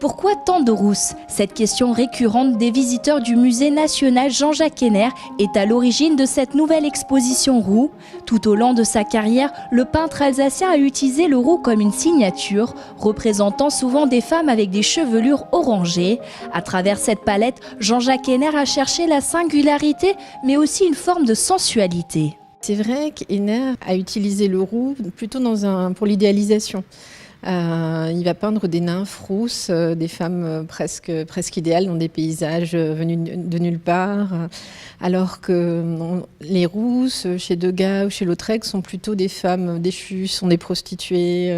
Pourquoi tant de rousses? Cette question récurrente des visiteurs du musée national Jean-Jacques Henner est à l'origine de cette nouvelle exposition roux. Tout au long de sa carrière, le peintre alsacien a utilisé le roux comme une signature, représentant souvent des femmes avec des chevelures orangées. À travers cette palette, Jean-Jacques Henner a cherché la singularité, mais aussi une forme de sensualité. C'est vrai qu'Henner a utilisé le roux plutôt pour l'idéalisation. Il va peindre des nymphes rousses, des femmes presque idéales dans des paysages venus de nulle part, alors que les rousses, chez Degas ou chez Lautrec, sont plutôt des femmes déchues, sont des prostituées.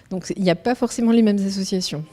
Donc il n'y a pas forcément les mêmes associations.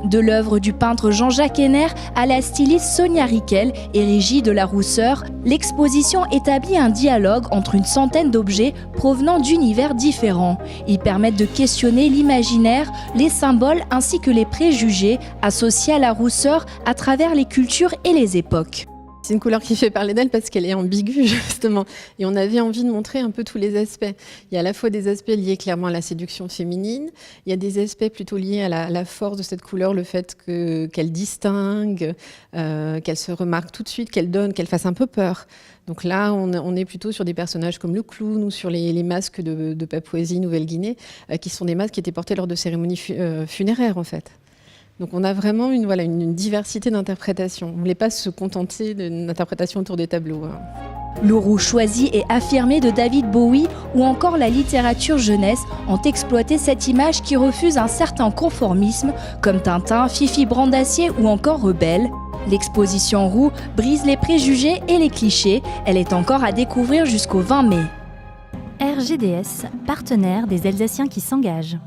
De l'œuvre du peintre Jean-Jacques Henner à la styliste Sonia Rykel et Régie de la Rousseur, l'exposition établit un dialogue entre une centaine d'objets provenant d'univers différents. Ils permettent de questionner l'imaginaire, les symboles ainsi que les préjugés associés à la rousseur à travers les cultures et les époques. C'est une couleur qui fait parler d'elle parce qu'elle est ambiguë, justement. Et on avait envie de montrer un peu tous les aspects. Il y a à la fois des aspects liés clairement à la séduction féminine. Il y a des aspects plutôt liés à la force de cette couleur, le fait qu'elle distingue, qu'elle se remarque tout de suite, qu'elle donne, qu'elle fasse un peu peur. Donc là, on est plutôt sur des personnages comme le clown ou sur les masques de Papouasie, Nouvelle-Guinée, qui sont des masques qui étaient portés lors de cérémonies funéraires, en fait. Donc on a vraiment une diversité d'interprétations. On ne voulait pas se contenter d'une interprétation autour des tableaux. Le roux choisi et affirmé de David Bowie ou encore la littérature jeunesse ont exploité cette image qui refuse un certain conformisme, comme Tintin, Fifi Brandacier ou encore Rebelle. L'exposition roux brise les préjugés et les clichés. Elle est encore à découvrir jusqu'au 20 mai. RGDS, partenaire des Alsaciens qui s'engagent.